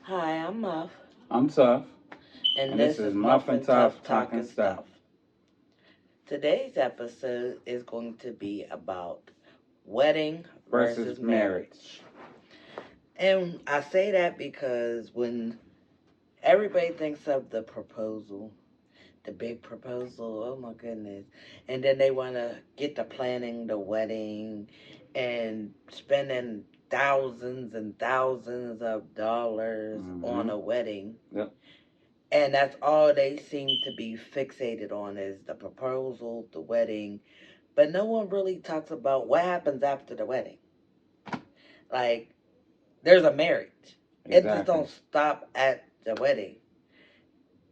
Hi, I'm Muff, I'm Tuff, and and this this is is Muff Muff and and Tuff Tuff talking Talking stuff. Stuff. Today's episode is going to be about wedding Versus versus marriage. marriage. And I say that because when everybody thinks of the proposal, the big proposal, oh my goodness, and then they want to get to planning the wedding and spending thousands and thousands of dollars on a wedding. Yep. And that's all they seem to be fixated on is the proposal, the wedding. But no one really talks about what happens after the wedding. Like, there's a marriage. It just Exactly. don't stop at the wedding.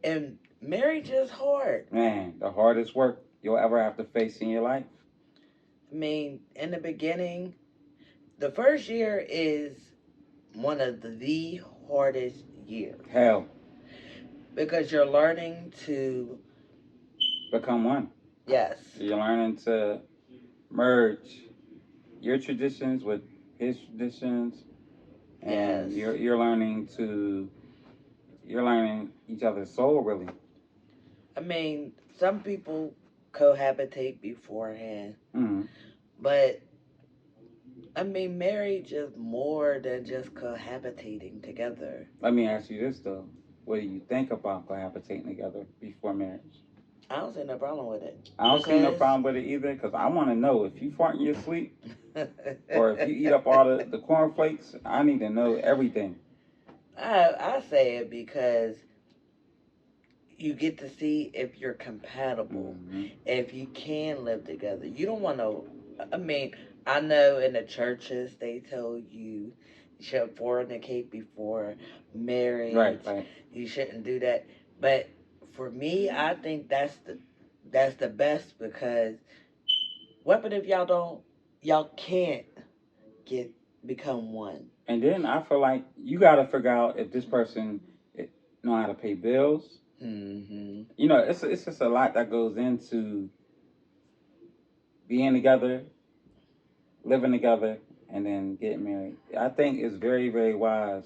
And marriage is hard. Man, the hardest work you'll ever have to face in your life. I mean, in the beginning, the first year is one of the hardest years. Hell, Because you're learning to, become one. yes, You're learning to merge your traditions with his traditions, yes. and you're learning each other's soul, really. I mean, some people cohabitate beforehand, Mm-hmm. but I mean, marriage is more than just cohabitating together. Let me ask you this though: what do you think about cohabitating together before marriage? I don't see no problem with it. I don't see no Because problem with it either, because I want to know if you fart in your sleep or if you eat up all the cornflakes. I need to know everything. I say it because you get to see if you're compatible, Mm-hmm. if you can live together. You don't want to. I mean, I know in the churches they tell you should fornicate before marriage. Right. You shouldn't do that. But for me, I think that's the best because what if y'all can't get become one. And then I feel like you got to figure out if this person know how to pay bills. Mm-hmm. You know, it's just a lot that goes into being together, living together, and then getting married. I think it's very, very wise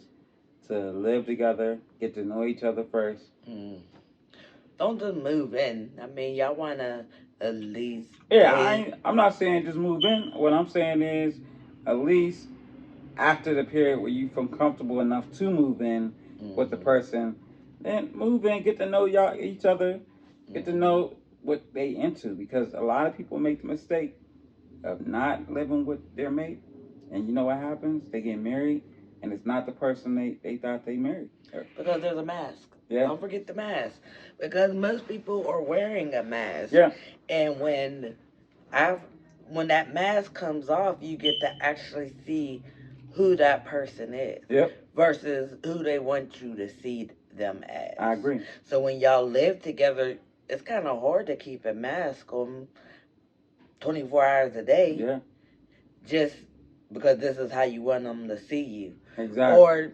to live together, get to know each other first. Mm. Don't just move in. I mean, y'all wanna at least Yeah, pay. I'm not saying just move in. What I'm saying is, at least after the period where you feel comfortable enough to move in with the Mm-hmm. person, then move in, get to know each other, get to Mm-hmm. know what they into. Because a lot of people make the mistake of not living with their mate, and you know what happens? They get married, and it's not the person they thought they married. Because there's a mask. Yeah. Don't forget the mask. Because most people are wearing a mask. Yeah. And I when that mask comes off, you get to actually see who that person is. Yep. Versus who they want you to see them as. I agree. So when y'all live together, it's kind of hard to keep a mask on 24 hours a day. Yeah. Just because this is how you want them to see you. Exactly. Or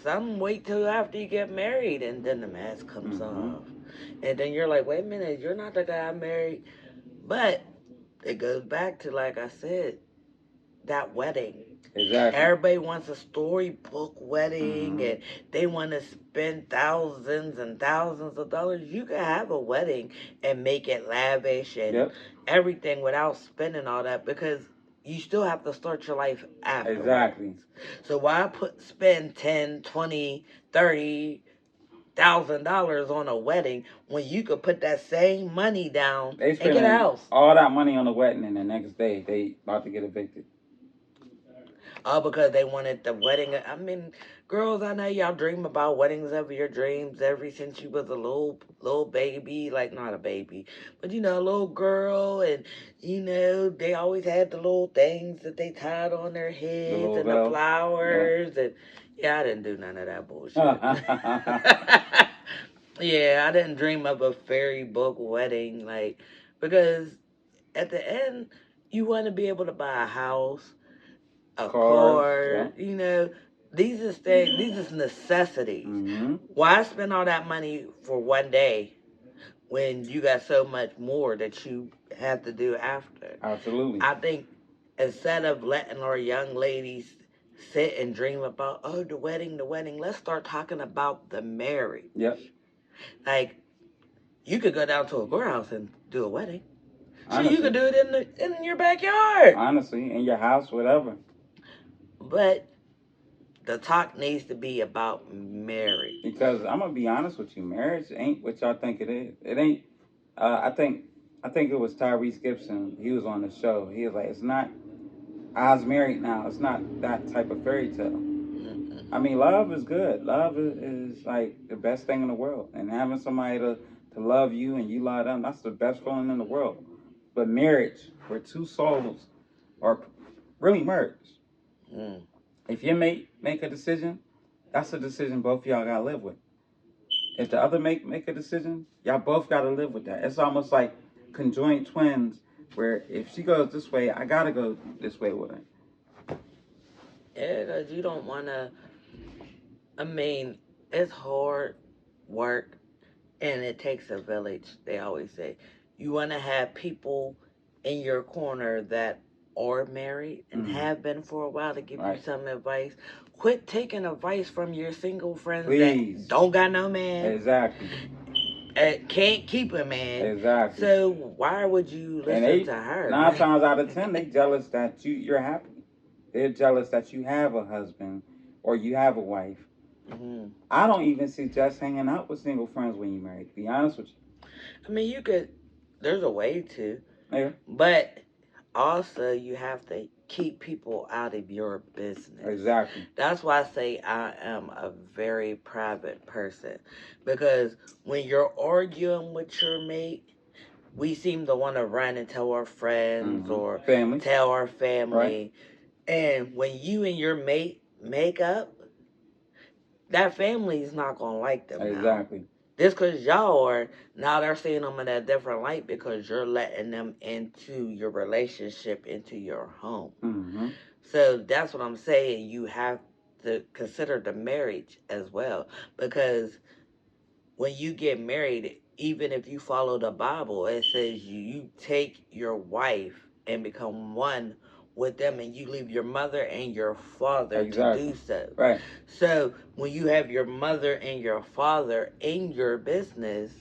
some wait till after you get married and then the mask comes off. And then you're like, wait a minute, you're not the guy I married. But it goes back to, like I said, that wedding. Exactly. Everybody wants a storybook wedding and they want to spend thousands and thousands of dollars. You can have a wedding and make it lavish and everything without spending all that because you still have to start your life afterwards. Exactly. So why spend 10, 20, 30,000 dollars on a wedding when you could put that same money down and get a house? All that money on the wedding, and the next day they about to get evicted. All because they wanted the wedding. I mean, girls, I know y'all dream about weddings of your dreams ever since you was a little baby, like not a baby, but you know, a little girl, and you know, they always had the little things that they tied on their heads and the flowers, and yeah, I didn't do none of that bullshit. Yeah, I didn't dream of a fairy book wedding, like, because at the end, you want to be able to buy a house, a car, you know, these is things, these is necessities. Why spend all that money for one day when you got so much more that you have to do after? Absolutely. I think instead of letting our young ladies sit and dream about, oh, the wedding, the wedding. Let's start talking about the marriage. Yep. Like, you could go down to a courthouse and do a wedding. Sure, you Honestly. could do it in your backyard. Honestly, in your house, whatever. But the talk needs to be about marriage. Because I'm gonna be honest with you, marriage ain't what y'all think it is. It ain't. I think it was Tyrese Gibson. He was on the show. He was like, "It's not. I was married now. It's not that type of fairy tale." I mean, love is good. Love is like the best thing in the world, and having somebody to love you and you love them, that's the best feeling in the world. But marriage, where two souls are really merged. Mm. If you make a decision, that's a decision both of y'all gotta live with. If the other make a decision, y'all both gotta live with that. It's almost like conjoined twins, where if she goes this way, I gotta go this way with her. Yeah, because you don't want to. I mean, it's hard work and it takes a village, they always say. You want to have people in your corner that are married and have been for a while to give you some advice. Quit taking advice from your single friends Please. that don't got no man. Exactly. Can't keep a man. Exactly. So why would you listen to her? 9 times out of 10, they jealous that you're happy. They're jealous that you have a husband or you have a wife. Mm-hmm. I don't even suggest hanging out with single friends when you're married, to be honest with you. I mean, you could, there's a way to. Yeah. But also, you have to keep people out of your business. Exactly. That's why I say I am a very private person. Because when you're arguing with your mate, we seem to want to run and tell our friends or family. tell our family. Right. And when you and your mate make up, that family is not going to like them. Exactly. Now. Just because y'all are, now they're seeing them in a different light because you're letting them into your relationship, into your home. Mm-hmm. So that's what I'm saying. You have to consider the marriage as well. Because when you get married, even if you follow the Bible, it says you take your wife and become one with them, and you leave your mother and your father to do so. Right. So when you have your mother and your father in your business,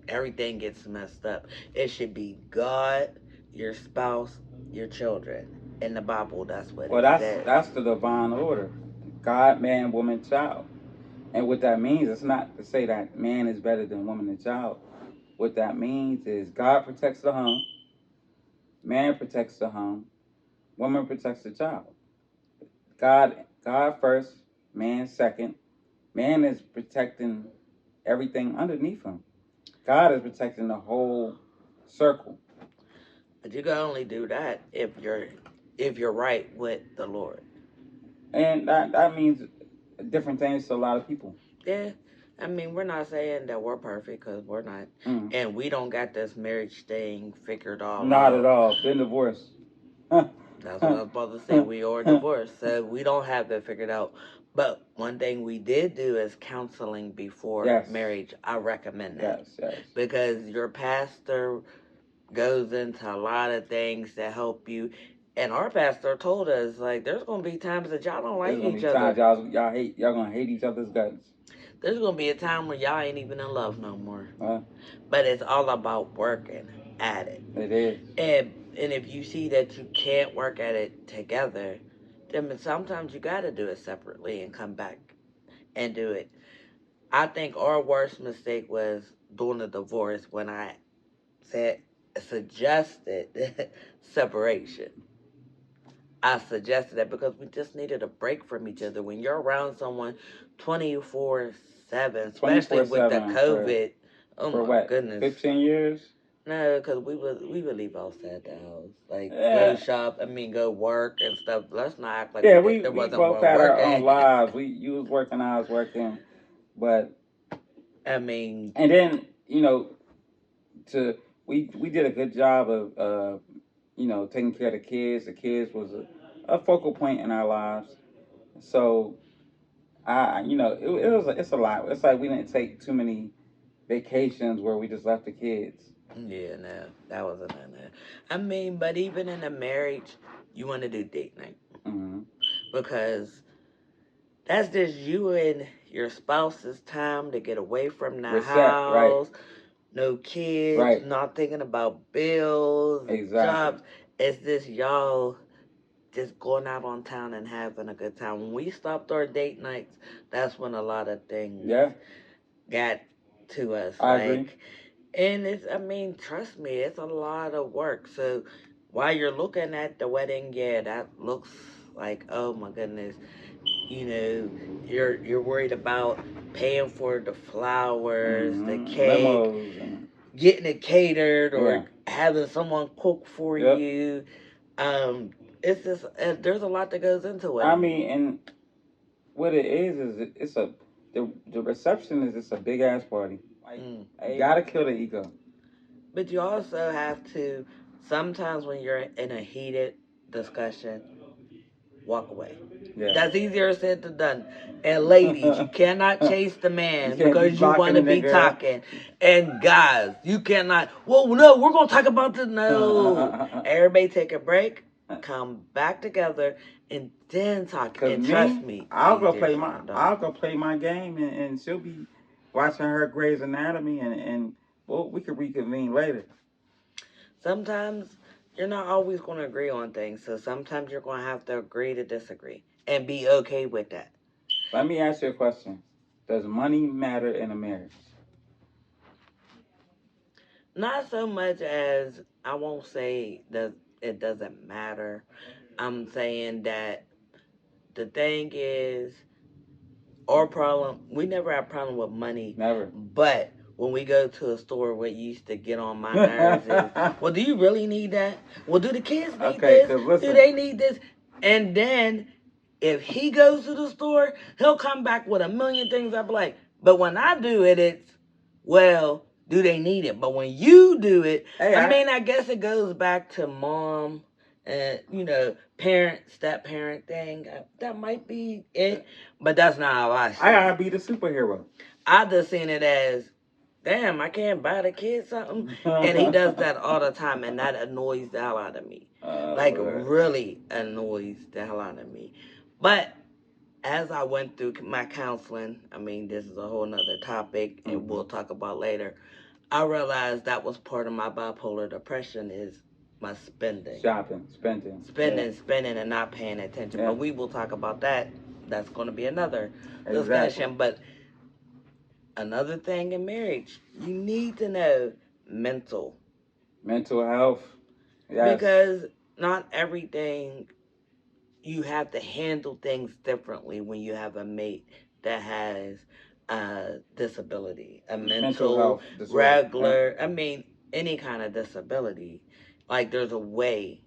everything gets messed up. It should be God, your spouse, your children. In the Bible, that's what it says. That's the divine order. God, man, woman, child. And what that means, it's not to say that man is better than woman and child. What that means is God protects the home, man protects the home, woman protects the child. God first, man second. Man is protecting everything underneath him. God is protecting the whole circle. But you can only do that if you're right with the Lord. And that means different things to a lot of people. Yeah. I mean, we're not saying that we're perfect because we're not. Mm. And we don't got this marriage thing figured all out. Not at all. Been divorced. That's what I was about to say. We are divorced, so we don't have it figured out. But one thing we did do is counseling before marriage. I recommend that. Yes. Because your pastor goes into a lot of things to help you. And our pastor told us, like, there's going to be times that y'all don't like each other. Times y'all going to hate each other's guts. There's going to be a time where y'all ain't even in love no more. But it's all about working at it. It is. And if you see that you can't work at it together, then sometimes you got to do it separately and come back and do it. I think our worst mistake was doing a divorce when I suggested separation. I suggested that because we just needed a break from each other. When you're around someone 24/7, especially with the COVID, for my what, goodness, 15 years? No, because we would leave outside the house, like go shop. I mean, go work and stuff. Let's not act like we both had our own lives. You was working, I was working, but I mean, and then we did a good job of taking care of the kids. The kids was a focal point in our lives. So it's a lot. It's like we didn't take too many vacations where we just left the kids. Yeah, no, that wasn't in there. I mean, but even in a marriage, you want to do date night. Mm-hmm. because that's just you and your spouse's time to get away from the Reset, right, house. No kids, right, not thinking about bills, exactly. jobs. It's just y'all just going out on town and having a good time. When we stopped our date nights, that's when a lot of things Yeah, got to us. I agree. And it's, I mean, trust me, it's a lot of work. So while you're looking at the wedding, yeah, that looks like, oh my goodness, you're worried about paying for the flowers, the cake, Limos and getting it catered, yeah, or having someone cook for yep. you. Um, it's just there's a lot that goes into I wedding. mean, and what it is it's a the reception is just a big ass party. Like Mm. you gotta kill the ego. But you also have to sometimes when you're in a heated discussion, walk away. Yeah. That's easier said than done. And ladies, you cannot chase the You man can't be because you blocking want the to be nigga. talking. And guys, you cannot. Well, no, we're gonna talk about this. No, everybody take a break, come back together, and then talk. Cause And trust me, me, easier said than done. I'll go play my game, and she'll be watching her Grey's Anatomy, and well, we could reconvene later. Sometimes you're not always going to agree on things, so sometimes you're going to have to agree to disagree and be okay with that. Let me ask you a question: does money matter in a marriage? Not so much as I won't say that it doesn't matter. I'm saying that the thing is, our problem, we never had a problem with money, Never. but when we go to a store, what used to get on my nerves is, well, do you really need that? Well, do the kids need Okay, this? cause Do listen. they need this? And then if he goes to the store, he'll come back with a million things. I'll be like, but when I do it, it's, well, do they need it? But when you do it, Hey, I guess it goes back to mom and, parent, step parent thing. That might be it, but that's not how I see I it. gotta be the superhero. I just seen it as, damn, I can't buy the kid something. And he does that all the time, and that annoys the hell out of me. Like, Lord. really annoys the hell out of me. But as I went through my counseling, I mean, this is a whole nother topic, and we'll talk about later. I realized that was part of my bipolar depression is my spending. Shopping, spending. Spending, and not paying attention. Yeah. But we will talk about that. That's going to be another Exactly. discussion. But another thing in marriage, you need to know mental. Mental health. Yes. Because not everything, you have to handle things differently when you have a mate that has a disability, a Mental mental, health disorder. regular, I mean, any kind of disability. Like there's a way,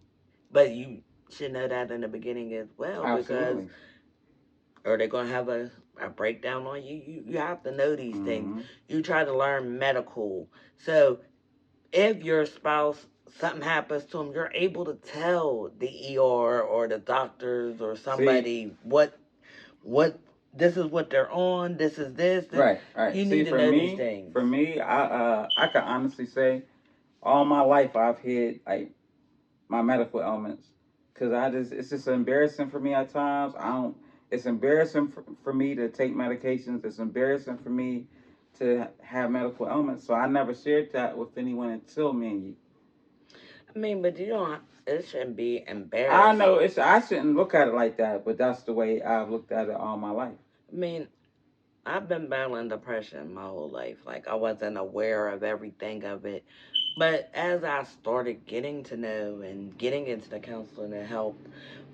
but you should know that in the beginning as well because, Absolutely. or they're going to have a breakdown on you. You have to know these things. Mm-hmm. You try to learn medical. So if your spouse something happens to them, you're able to tell the ER or the doctors or See, somebody what this is what they're on. This is this. right, right. You See, need to know these things. for me, I can honestly say, all my life I've hid like my medical ailments, cause it's just embarrassing for me at times. I don't. It's embarrassing for me to take medications. It's embarrassing for me to have medical ailments. So I never shared that with anyone until me and you. I mean, but you don't. It shouldn't be I embarrassed. know I shouldn't look at it like that, but that's the way I've looked at it all my life. I mean, I've been battling depression my whole life. Like I wasn't aware of everything of it. But as I started getting to know and getting into the counseling and help,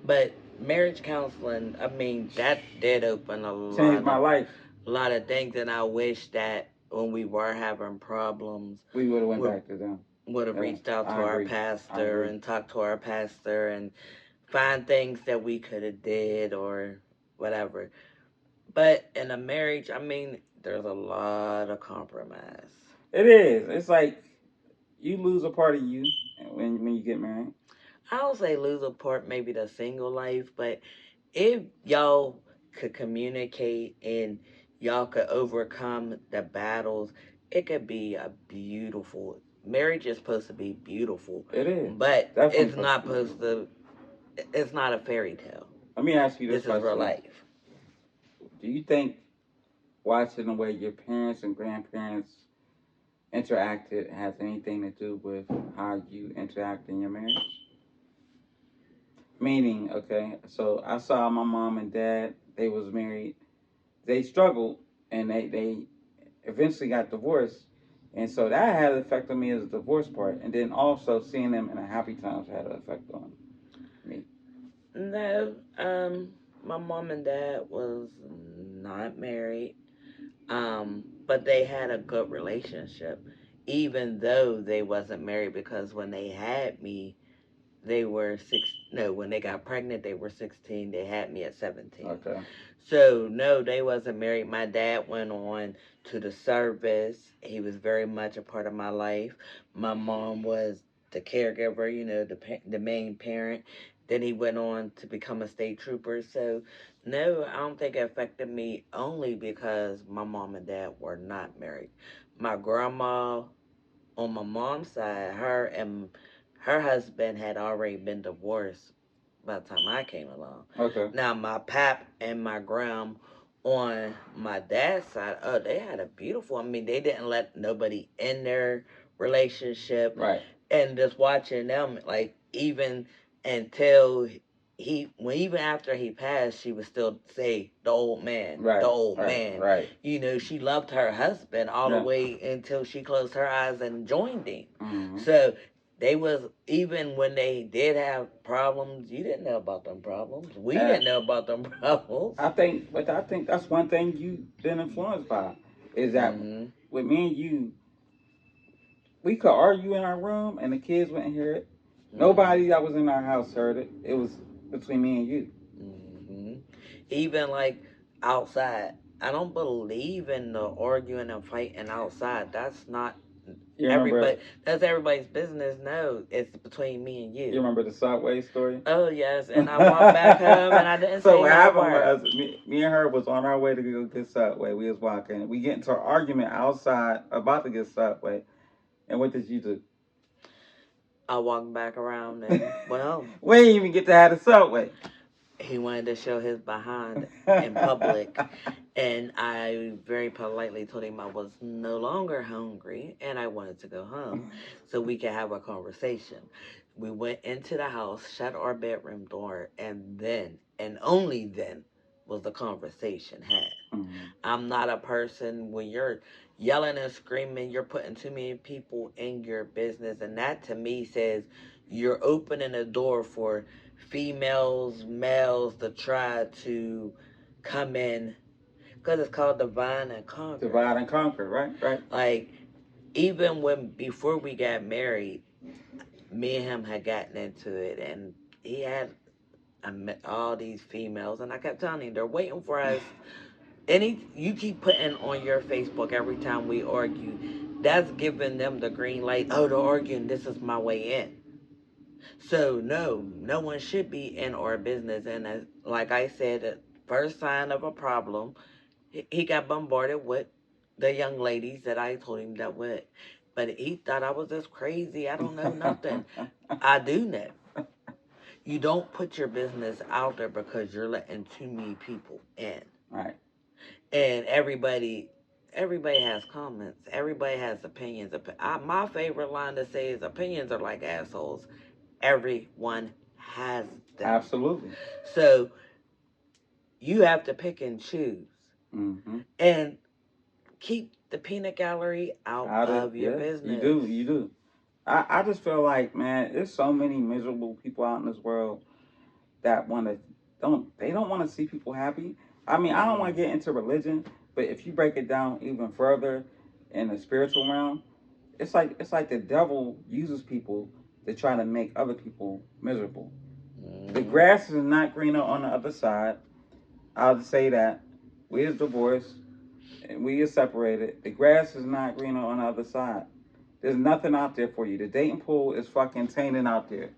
but marriage counseling, I mean, that did open Changed my life. a lot of things, and I wish that when we were having problems, We would have went back to them. would have Yeah, reached out to I our agree. I pastor agree. and talked to our pastor and find things that we could have did or whatever. But in a marriage, I mean, there's a lot of compromise. It is. It's like you lose a part of you when you get married. I don't say lose apart maybe the single life, but if y'all could communicate and y'all could overcome the battles, it could be a beautiful marriage is supposed to be beautiful. It is. But Definitely it's supposed not to be. supposed to it's not a fairy tale. Let me ask you this This is real question. life. Do you think watching the way your parents and grandparents interacted has anything to do with how you interact in your marriage? Meaning, okay, so I saw my mom and dad, they was married. They struggled and they eventually got divorced. And so that had an effect on me as a divorce part. And then also seeing them in a happy times had an effect on me. No, my mom and dad was not married. But they had a good relationship, even though they wasn't married. Because when they had me, they were six. No, when they got pregnant, they were 16. They had me at 17. Okay. So no, they wasn't married. My dad went on to the service. He was very much a part of my life. My mom was the caregiver, the main parent. Then he went on to become a state trooper. So no, I don't think it affected me only because my mom and dad were not married. My grandma on my mom's side, her and her husband had already been divorced by the time I came along. Okay. Now my pap and my gram on my dad's side, oh, they had a beautiful. I mean, they didn't let nobody in their relationship, Right. and just watching them, like even until even after he passed, she would still say the old man, Right. the old Right. man. Right. She loved her husband all the Yeah. way until she closed her eyes and joined him. Mm-hmm. So they was, even when they did have problems, you didn't know about them problems. We didn't know about them problems. I think that's one thing you've been influenced by is that with me and you, we could argue in our room and the kids wouldn't hear it. Nobody that was in our house heard it. It was between me and you. Even like outside, I don't believe in the arguing and fighting outside. That's not You remember? everybody. That's everybody's business. No, it's between me and you. You remember the Subway story? Oh yes, and I walked back home and I didn't So say what no happened word. was me and her was on our way to go get Subway. We was walking. We get into an argument outside about to get Subway. And what did you do? I walked back around and went home. We didn't even get to have the Subway. He wanted to show his behind in public, and I very politely told him I was no longer hungry and I wanted to go home so we could have a conversation. We went into the house, shut our bedroom door, and then, and only then, was the conversation had. Mm-hmm. I'm not a person when you're yelling and screaming, you're putting too many people in your business, and that to me says you're opening a door for females, males to try to come in, because it's called divide and conquer. Divide and conquer, right? Right. Like, even when before we got married, me and him had gotten into it, and he had all these females, and I kept telling him they're waiting for us. You keep putting on your Facebook every time we argue, that's giving them the green light. Oh, they're arguing. This is my way in. So no one should be in our business. And like I said, the first sign of a problem, he got bombarded with the young ladies that I told him that would. But he thought I was just crazy. I don't know nothing. I do know. You don't put your business out there because you're letting too many people in. Right. And everybody has comments. Everybody has opinions. My favorite line to say is opinions are like assholes. Everyone has them. Absolutely. So you have to pick and choose. Mm-hmm. And keep the peanut gallery out of your business. You do. I just feel like, man, there's so many miserable people out in this world that don't want to see people happy. I mean, I don't want to get into religion, but if you break it down even further in the spiritual realm, it's like the devil uses people to try to make other people miserable. The grass is not greener on the other side. I'll just say that. We is divorced and we is separated. The grass is not greener on the other side. There's nothing out there for you. The dating pool is fucking tainted out there.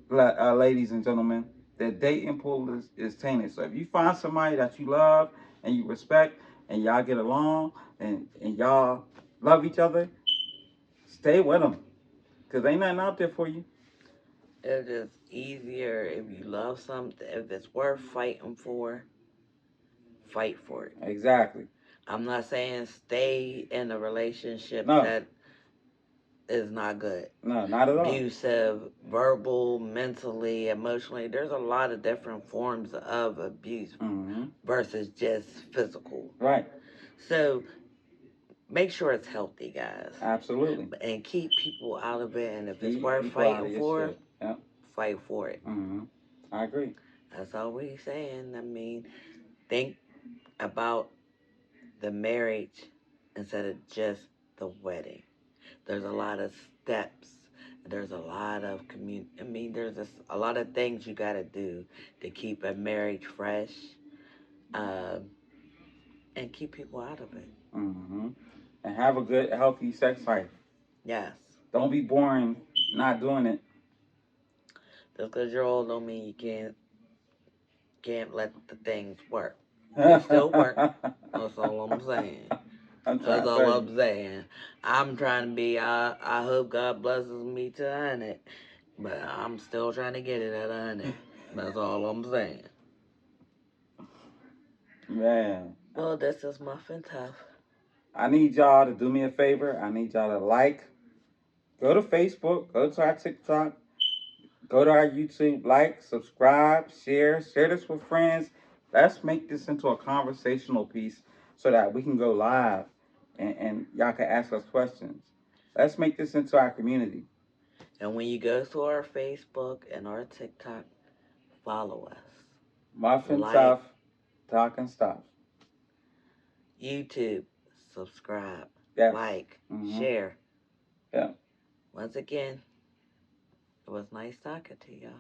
Ladies and gentlemen, the dating pool is tainted. So if you find somebody that you love and you respect and y'all get along and y'all love each other, stay with them. Because ain't nothing out there for you. It's just easier if you love something, if it's worth fighting for, fight for it. Exactly. I'm not saying stay in a relationship No, that is not good. no, not at all. Abusive, verbal, mentally, emotionally. There's a lot of different forms of abuse Mm-hmm. versus just physical. Right. So make sure it's healthy, guys. Absolutely. And keep people out of it. And if it's Keep worth people out of fighting your for, shit. Yep. fight for it. Mm-hmm. I agree. That's all we saying. I mean, think about the marriage instead of just the wedding. There's a lot of steps. There's a lot of I mean, there's a lot of things you got to do to keep a marriage fresh, um, and keep people out of it. Mm-hmm. And have a good, healthy sex life. Yes. Don't be boring not doing it. Just because you're old don't mean you can't let the things work. They I'm still work. That's all I'm saying. trying That's to all tell you. I'm saying. I'm trying to be. I hope God blesses me to 100, but I'm still trying to get it at 100. That's all I'm saying. Man, Well, this is Muff and Tuff. I need y'all to do me a favor. I need y'all to like, go to Facebook, go to our TikTok, go to our YouTube, like, subscribe, share this with friends. Let's make this into a conversational piece so that we can go live and y'all can ask us questions. Let's make this into our community. And when you go to our Facebook and our TikTok, follow us. Muffin Like, Tough, talking stuff. YouTube, subscribe, Yes. like, Mm-hmm. share. Yeah. Once again, it was nice talking to y'all.